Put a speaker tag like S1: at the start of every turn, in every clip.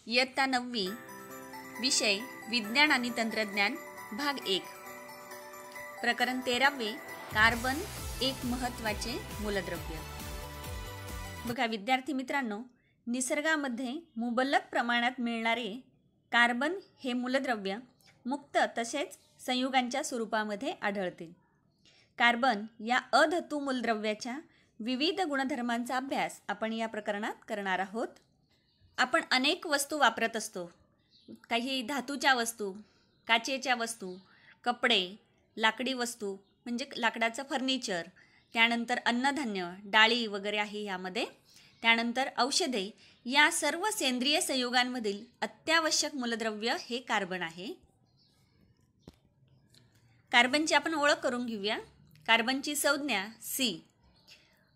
S1: इयत्ता 9वी विषय विज्ञान आणि तंत्रज्ञान भाग 1 प्रकरण 13वे कार्बन एक महत्त्वाचे मूलद्रव्य। बघा विद्यार्थी मित्रांनो, निसर्गामध्ये मुबलक प्रमाणात मिळणारे कार्बन हे मूलद्रव्य मुक्त तसेच संयुगांच्या स्वरूपामध्ये आढळते। कार्बन या अधातू मूलद्रव्याच्या विविध गुणधर्मांचा अभ्यास आपण या प्रकरणात करणार आहोत। आपण अनेक वस्तू वापरत असतो, काही धातूच्या वस्तू, काचेच्या वस्तू, कपडे, लाकडी वस्तू म्हणजे लाकडाचं फर्निचर, त्यानंतर अन्नधान्य, डाळी वगैरे आहे यामध्ये, त्यानंतर औषधे, या सर्व सेंद्रिय संयुगांमधील अत्यावश्यक मूलद्रव्य हे कार्बन आहे। कार्बनची आपण ओळख करून घेऊया। कार्बनची संज्ञा C,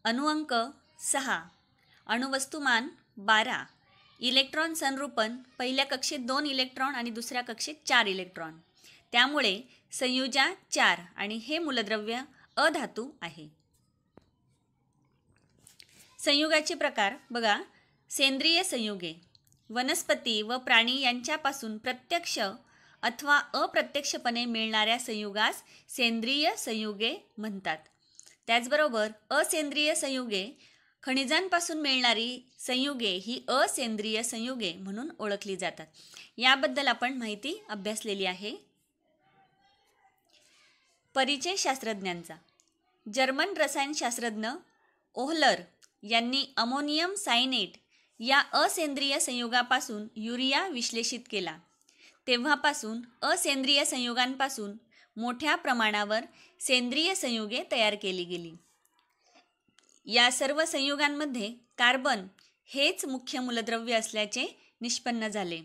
S1: अणुअंक 6, अणुवस्तुमान 12, इलेक्ट्रॉन संरूपण पहिल्या कक्षेत 2 इलेक्ट्रॉन आणि दुसऱ्या कक्षेत 4 इलेक्ट्रॉन, त्यामुळे संयुजा 4 आणि हे मूलद्रव्य अधातू आहे। संयुगाचे प्रकार बघा, सेंद्रिय संयुगे वनस्पती व प्राणी यांच्यापासून प्रत्यक्ष अथवा अप्रत्यक्षपणे मिळणाऱ्या संयुगास सेंद्रिय संयुगे म्हणतात। त्याचबरोबर असेंद्रिय संयुगे खनिजांपासून मिळणारी संयुगे ही असेंद्रिय संयुगे म्हणून ओळखली जातात। याबद्दल आपण माहिती अभ्यासलेली आहे। परिचय शास्त्रज्ञांचा, जर्मन रसायनशास्त्रज्ञ ओहलर यांनी अमोनियम सायनेट या असेंद्रिय संयुगापासून युरिया विश्लेषित केला। तेव्हापासून असेंद्रिय संयुगांपासून मोठ्या प्रमाणावर सेंद्रिय संयुगे तयार केली गेली। या सर्व संयुगांमध्ये कार्बन हेच मुख्य मूलद्रव्य असल्याचे निष्पन्न झाले।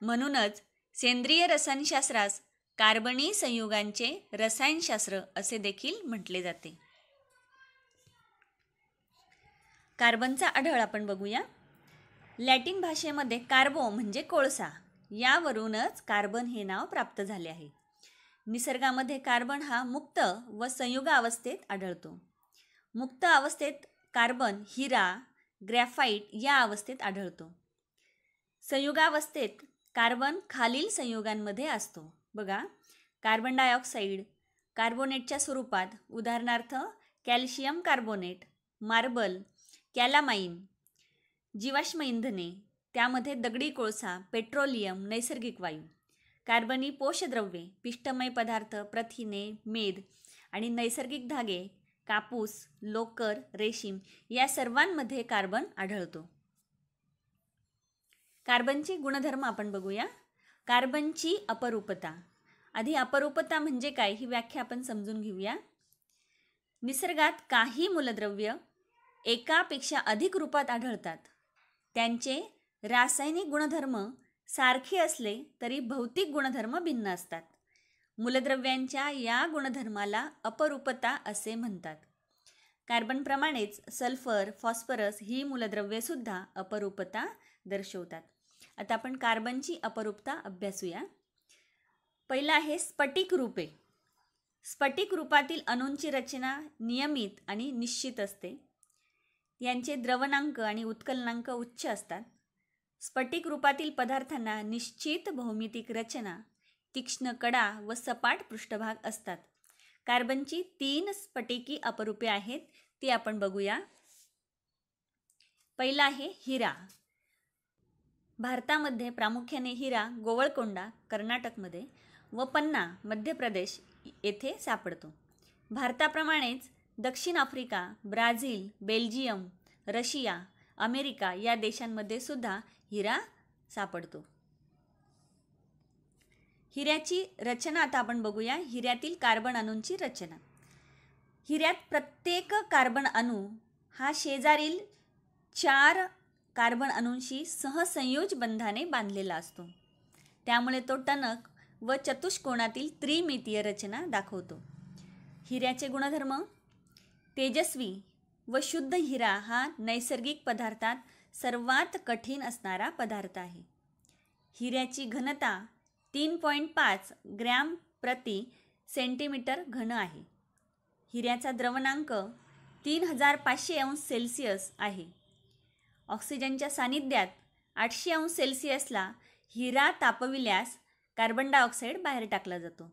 S1: म्हणूनच सेंद्रिय रसायनशास्त्रास कार्बनी संयुगांचे रसायनशास्त्र असे देखील म्हटले जाते। कार्बनचा आढळ आपण बघूया। लॅटिन भाषेमध्ये कार्बो म्हणजे कोळसा, यावरूनच कार्बन हे नाव प्राप्त झाले आहे। निसर्गामध्ये कार्बन हा मुक्त व संयुग अवस्थेत आढळतो। मुक्त अवस्थेत कार्बन हिरा, ग्रॅफाइट या अवस्थेत आढळतो। संयुगावस्थेत कार्बन खालील संयुगांमध्ये असतो। बघा, कार्बन डायऑक्साईड कार्बोनेटच्या स्वरूपात, उदाहरणार्थ कॅल्शियम कार्बोनेट, मार्बल, कॅलामाइन, जीवाश्म इंधने, त्यामध्ये दगडी कोळसा, पेट्रोलियम, नैसर्गिक वायू, कार्बनी पोषद्रव्ये, पिष्टमय पदार्थ, प्रथिने, मेद आणि नैसर्गिक धागे, कापूस, लोकर, रेशीम या सर्वांमध्ये कार्बन आढळतो। कार्बनचे गुणधर्म आपण बघूया। कार्बनची अपरूपता, आधी अपरूपता म्हणजे काय ही व्याख्या आपण समजून घेऊया। निसर्गात काही मूलद्रव्य एकापेक्षा अधिक रूपात आढळतात। त्यांचे रासायनिक गुणधर्म सारखे असले तरी भौतिक गुणधर्म भिन्न असतात। मूलद्रव्यांच्या या गुणधर्माला अपरूपता असे म्हणतात। कार्बनप्रमाणेच सल्फर, फॉस्फरस ही मूलद्रव्ये सुद्धा अपरूपता दर्शवतात। आता आपण कार्बनची अपरूपता अभ्यासूया। पहिला आहे स्फटिक रूपे। स्फटिक रूपातील अणूंची रचना नियमित आणि निश्चित असते। यांचे द्रवणांक आणि उत्कलनांक उच्च असतात। स्फटिक रूपातील पदार्थांना निश्चित भौमितिक रचना, तीक्ष्ण कडा व सपाट पृष्ठभाग असतात। कार्बनची 3 स्फटिकी अपरूपे आहेत, ती आपण बघूया। पहिला आहे हिरा। भारतामध्ये प्रामुख्याने हिरा गोवळकोंडा कर्नाटकमध्ये व पन्ना मध्य प्रदेश येथे सापडतो। भारताप्रमाणेच दक्षिण Africa, Brazil, Belgium, Russia, America या देशांमध्ये सुद्धा हिरा सापडतो। हिऱ्याची रचना आता आपण बघूया। हिऱ्यातील कार्बन अणूंची रचना, हिऱ्यात प्रत्येक कार्बन अणू हा शेजारील 4 कार्बन अणूंशी सहसंयोज बंधाने बांधलेला असतो। त्यामुळे तो टणक व चतुष्कोणातील त्रिमितीय रचना दाखवतो। हिऱ्याचे गुणधर्म, तेजस्वी व शुद्ध हिरा हा नैसर्गिक पदार्थात सर्वात कठीण असणारा पदार्थ आहे। हिऱ्याची घनता 3.5 ग्रॅम प्रति सेंटीमीटर घन आहे। हिऱ्याचा द्रवणांक 3500 अंश सेल्सिअस आहे। ऑक्सिजनच्या सानिध्यात 800°C हिरा तापविल्यास कार्बन डायऑक्साईड बाहेर टाकला जातो.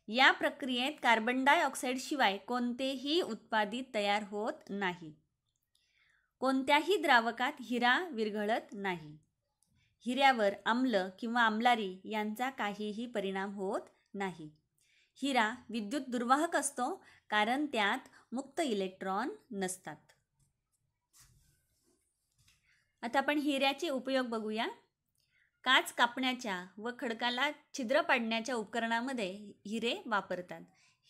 S1: या प्रक्रियेत कार्बन डायऑक्साईड शिवाय कोणतेही उत्पादित तयार होत नाही. कोणत्याही द्रावकात हिरा विरघळत नाही. हिऱ्यावर आम्ल किंवा आम्लारी यांचा काहीही परिणाम होत नाही. हिरा विद्युत दुर्वाहक असतो कारण त्यात मुक्त इलेक्ट्रॉन नसतात. आता आपण हिऱ्याचे उपयोग बघूया. काच कापण्याच्या व खडकाला छिद्र पाडण्याच्या उपकरणामध्ये हिरे वापरतात.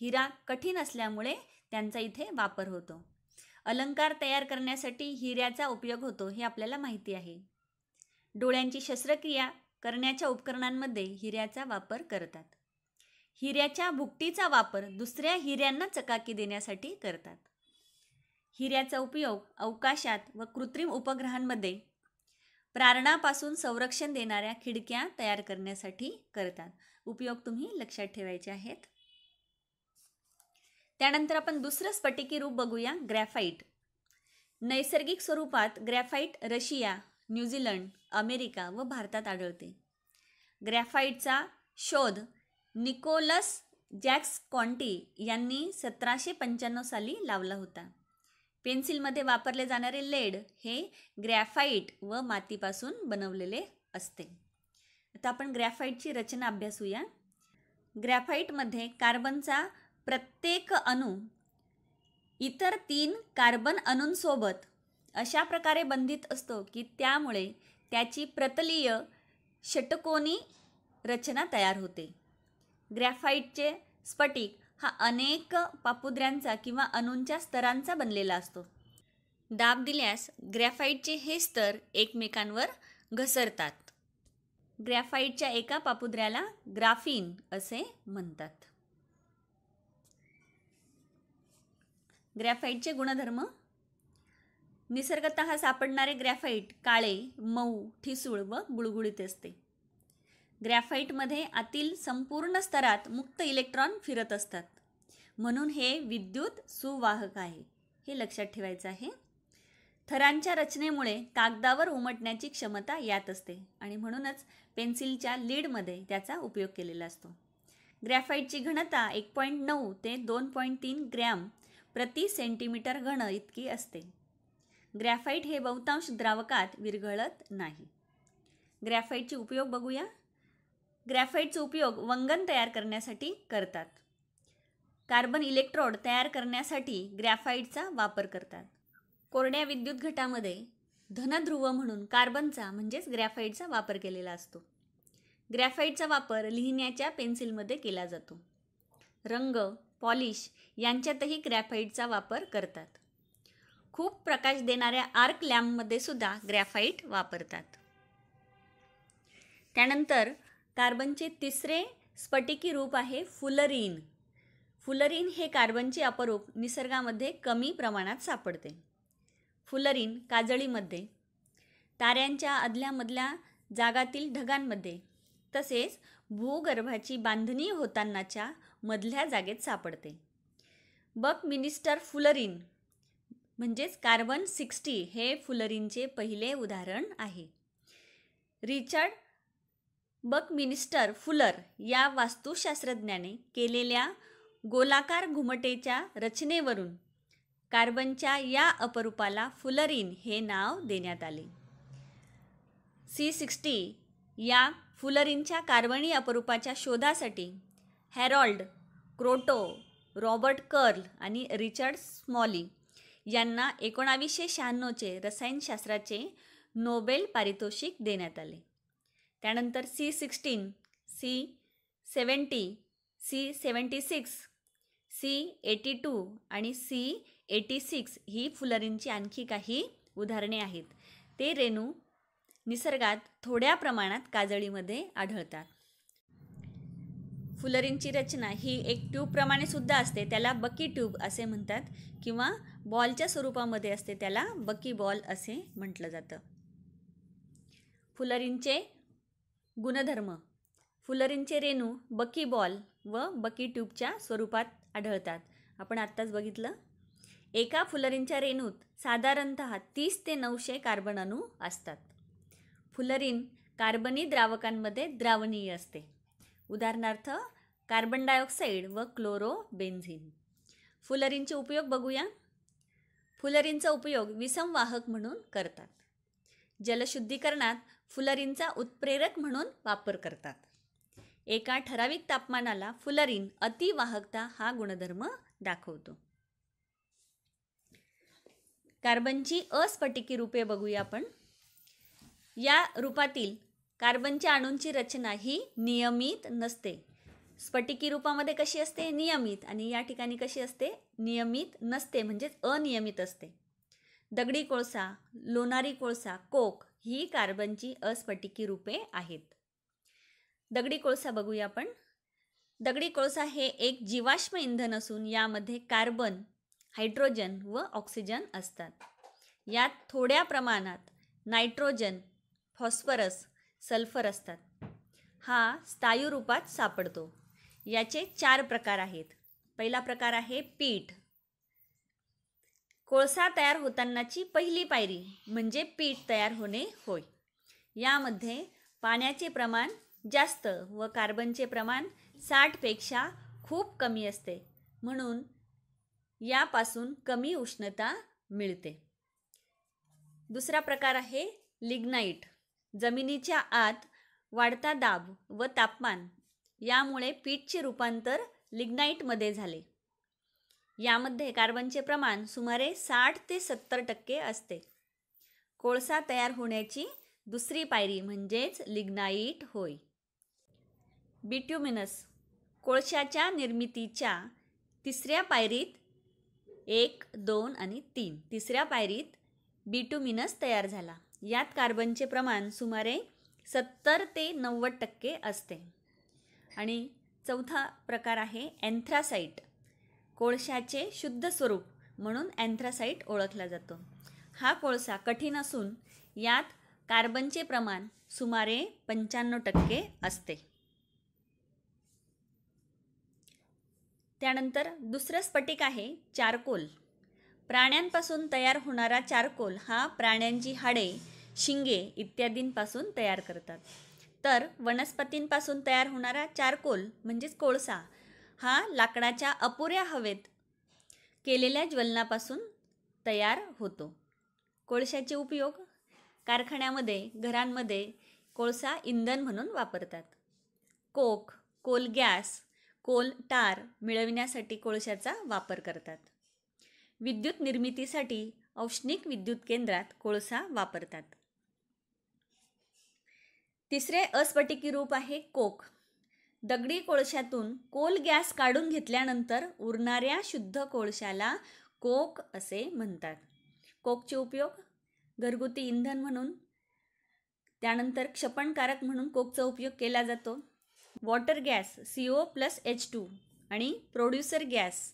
S1: हिरा कठीण असल्यामुळे त्यांचा इथे वापर होतो. अलंकार तयार करण्यासाठी हिऱ्याचा उपयोग होतो हे आपल्याला माहिती आहे. डोळ्यांची शस्त्रक्रिया करण्याच्या उपकरणांमध्ये हिऱ्याचा वापर करतात. हिऱ्याच्या भुकटीचा वापर दुसऱ्या हिऱ्यांना चकाकी देण्यासाठी करतात. हिऱ्याचा उपयोग अवकाशात व कृत्रिम उपग्रहांमध्ये प्रारणापासून संरक्षण देणाऱ्या खिडक्या तयार करण्यासाठी करतात. उपयोग तुम्ही लक्षात ठेवायचे आहेत. त्यानंतर आपण दुसरं स्फटिकी रूप बघूया, ग्रॅफाइट. नैसर्गिक स्वरूपात ग्रॅफाइट रशिया, न्यूझीलंड, अमेरिका व भारतात आढळते. ग्रॅफाइटचा शोध निकोलस जॅक्स कॉन्टी यांनी 1795 साली लावला होता. पेन्सिलमध्ये वापरले जाणारे लेड हे ग्रॅफाइट व मातीपासून बनवलेले असते. आता आपण ग्रॅफाइटची रचना अभ्यासूया. ग्रॅफाइटमध्ये कार्बनचा प्रत्येक अणू इतर 3 कार्बन अणूंसोबत अशा प्रकारे बंधित असतो की त्यामुळे त्याची प्रतलीय षटकोनी रचना तयार होते. ग्रॅफाइटचे स्फटिक हा अनेक पापुद्र्यांचा किंवा अणूंच्या स्तरांचा बनलेला असतो. दाब दिल्यास ग्रॅफाइटचे हे स्तर एकमेकांवर घसरतात. ग्रॅफाइटच्या एका पापुद्र्याला ग्राफीन असे म्हणतात. ग्रॅफाइटचे गुणधर्म. निसर्गतः सापडणारे ग्रॅफाइट काळे, मऊ, ठिसूळ व गुळगुळीत असते. ग्रॅफाइटमध्ये आतील संपूर्ण स्तरात मुक्त इलेक्ट्रॉन फिरत असतात, म्हणून हे विद्युत सुवाहक आहे. हे लक्षात ठेवायचं आहे. थरांच्या रचनेमुळे कागदावर उमटण्याची क्षमता यात असते आणि म्हणूनच पेन्सिलच्या लीडमध्ये त्याचा उपयोग केलेला असतो. ग्रॅफाइटची घनता 1.9 ते 2.3 ग्रॅम प्रति सेंटीमीटर घन इतकी असते. ग्रॅफाइट हे बहुतांश द्रावकात विरघळत नाही. ग्रॅफाइटचे उपयोग बघूया. ग्रॅफाइटचा उपयोग वंगण तयार करण्यासाठी करतात. कार्बन इलेक्ट्रोड तयार करण्यासाठी ग्रॅफाइटचा वापर करतात. कोरड्या विद्युत घटामध्ये धनध्रुव म्हणून कार्बनचा म्हणजेच ग्रॅफाइटचा वापर केलेला असतो. ग्रॅफाइटचा वापर लिहिण्याच्या पेन्सिलमध्ये केला जातो. रंग, पॉलिश यांच्यातही ग्रॅफाइटचा वापर करतात. खूप प्रकाश देणाऱ्या आर्क लॅम्पमध्ये सुद्धा ग्रॅफाइट वापरतात. त्यानंतर कार्बनचे तिसरे स्फटिकी रूप आहे फुलरीन. फुलरीन हे कार्बनचे अपरूप निसर्गामध्ये कमी प्रमाणात सापडते. फुलरीन काजळीमध्ये, ताऱ्यांच्या अदल्यामधल्या जागातील ढगांमध्ये तसेच भूगर्भाची बांधणी होतानाच्या मधल्या जागेत सापडते. बकमिन्स्टर फुलरीन म्हणजेच कार्बन 60 हे फुलरीनचे पहिले उदाहरण आहे. रिचर्ड बकमिन्स्टर फुलर या वास्तुशास्त्रज्ञाने केलेल्या गोलाकार घुमटेच्या रचनेवरून कार्बनच्या या अपरूपाला फुलरीन हे नाव देण्यात आले. C60 या फुलरीनच्या कार्बनी अपरूपाच्या शोधासाठी हॅरॉल्ड क्रोटो, रॉबर्ट कर्ल आणि रिचर्ड स्मॉली यांना 1996चे रसायनशास्त्राचे नोबेल पारितोषिक देण्यात आले. त्यानंतर C16, C70, C76, C82 आणि C86 ही फुलरीनची आणखी काही उदाहरणे आहेत. ते रेणू निसर्गात थोड्या प्रमाणात काजळीमध्ये आढळतात. फुलरीनची रचना ही एक ट्यूबप्रमाणे सुद्धा असते, त्याला बकी ट्यूब असे म्हणतात, किंवा बॉलच्या स्वरूपामध्ये असते, त्याला बकी बॉल असे म्हटलं जातं. फुलरीनचे गुणधर्म. फुलरीनचे रेणू बकी बॉल व बकी ट्यूबच्या स्वरूपात आढळतात. आपण आत्ताच बघितलं. एका फुलरीनच्या रेणूत साधारणतः 30 ते 900 कार्बन अणू असतात. फुलरीन कार्बनी द्रावकांमध्ये द्रावणीय असते. उदाहरणार्थ कार्बन डायऑक्साईड व क्लोरोबेन्झिन. फुलरीनचे उपयोग बघूया. फुलरीनचा उपयोग विसंवाहक म्हणून करतात. जलशुद्धीकरणात फुलरीनचा उत्प्रेरक म्हणून वापर करतात. एका ठराविक तापमानाला फुलरीन अतिवाहकता हा गुणधर्म दाखवतो. कार्बनची अस्फटिकी रूपे बघूया आपण. या रूपातील कार्बनच्या अणूंची रचना ही नियमित नसते. स्फटिकी रूपामध्ये कशी असते? नियमित. आणि या ठिकाणी कशी असते? नियमित नसते, म्हणजेच अनियमित असते. दगडी कोळसा, लोणारी कोळसा, कोक ही कार्बनची अस्फटिकी रूपे आहेत. दगडी कोळसा बघूया आपण. दगडी कोळसा हे एक जीवाश्म इंधन असून यामध्ये कार्बन, हायड्रोजन व ऑक्सिजन असतात. यात थोड्या प्रमाणात नायट्रोजन, फॉस्फरस, सल्फर असतात. हा स्थायू रूपात सापडतो. याचे 4 प्रकार आहेत. पहिला प्रकार आहे पीठ. कोळसा तयार होतानाची पहिली पायरी म्हणजे पीठ तयार होणे होय. यामध्ये पाण्याचे प्रमाण जास्त व कार्बनचे प्रमाण 60 पेक्षा खूप कमी असते, म्हणून यापासून कमी उष्णता मिळते. दुसरा प्रकार आहे लिग्नाइट. जमिनीच्या आत वाढता दाब व तापमान यामुळे पीठचे रूपांतर लिग्नाइटमध्ये झाले. यामध्ये कार्बनचे प्रमाण सुमारे 60 ते 70% असते. कोळसा तयार होण्याची दुसरी पायरी म्हणजेच लिग्नाइट होय. बिट्युमिनस. कोळशाच्या निर्मितीच्या तिसऱ्या पायरीत 1, 2 आणि 3. तिसऱ्या पायरीत बिट्युमिनस तयार झाला. यात कार्बनचे प्रमाण सुमारे 70 ते 90% असते. आणि चौथा प्रकार आहे एन्थ्रासाइट. कोळशाचे शुद्ध स्वरूप म्हणून एन्थ्रासाइट ओळखला जातो. हा कोळसा कठीण असून यात कार्बनचे प्रमाण सुमारे 95% असते. त्यानंतर दुसरं स्फटिक आहे चारकोल. प्राण्यांपासून तयार होणारा चारकोल हा प्राण्यांची हाडे, शिंगे इत्यादींपासून तयार करतात. तर वनस्पतींपासून तयार होणारा चारकोल म्हणजेच कोळसा हा लाकडाच्या अपुऱ्या हवेत केलेल्या ज्वलनापासून तयार होतो. कोळशाचे उपयोग कारखान्यामध्ये, घरांमध्ये कोळसा इंधन म्हणून वापरतात. कोक, कोल गॅस, कोल टार मिळविण्यासाठी कोळशाचा वापर करतात. विद्युत निर्मितीसाठी औष्णिक विद्युत केंद्रात कोळसा वापरतात. तिसरे अस्फटिकी रूप आहे कोक. दगडी कोळशातून कोल गॅस काढून घेतल्यानंतर उरणाऱ्या शुद्ध कोळशाला कोक असे म्हणतात. कोकचे उपयोग घरगुती इंधन म्हणून, त्यानंतर क्षपणकारक म्हणून कोकचा उपयोग केला जातो. वॉटर गॅस CO+H2 आणि प्रोड्युसर गॅस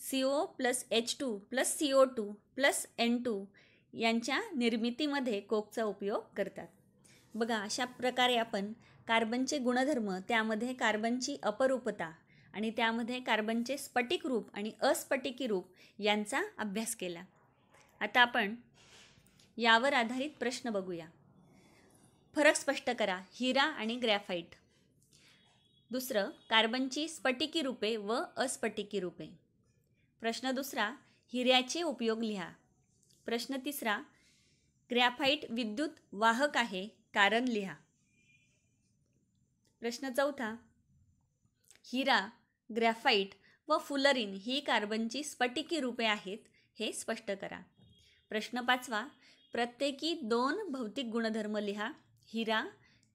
S1: CO+H2+CO2+N2 यांच्या निर्मितीमध्ये कोकचा उपयोग करतात. बघा, अशा प्रकारे आपण कार्बनचे गुणधर्म, त्यामध्ये कार्बनची अपरूपता आणि त्यामध्ये कार्बनचे स्फटिक रूप आणि अस्फटिकी रूप यांचा अभ्यास केला. आता आपण यावर आधारित प्रश्न बघूया. फरक स्पष्ट करा. हिरा आणि ग्रॅफाइट. दुसरं, कार्बनची स्फटिकी रूपे व अस्फटिकी रूपे. प्रश्न दुसरा, हिऱ्याचे उपयोग लिहा. प्रश्न तिसरा, ग्रॅफाइट विद्युत वाहक आहे, कारण लिहा. प्रश्न चौथा, हिरा, ग्रॅफाइट व फुलरीन ही कार्बनची स्फटिकी रूपे आहेत, हे स्पष्ट करा. प्रश्न पाचवा, प्रत्येकी 2 भौतिक गुणधर्म लिहा. हिरा,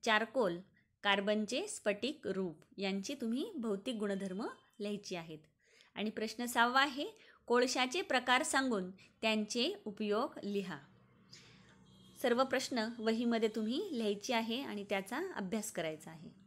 S1: चारकोल, कार्बनचे स्फटिक रूप यांची तुम्ही भौतिक गुणधर्म लिहायची आहेत. आणि प्रश्न 6वा आहे, कोळशाचे प्रकार सांगून त्यांचे उपयोग लिहा. सर्व प्रश्न वहीमध्ये तुम्ही लिहायचे आहे आणि त्याचा अभ्यास करायचा आहे.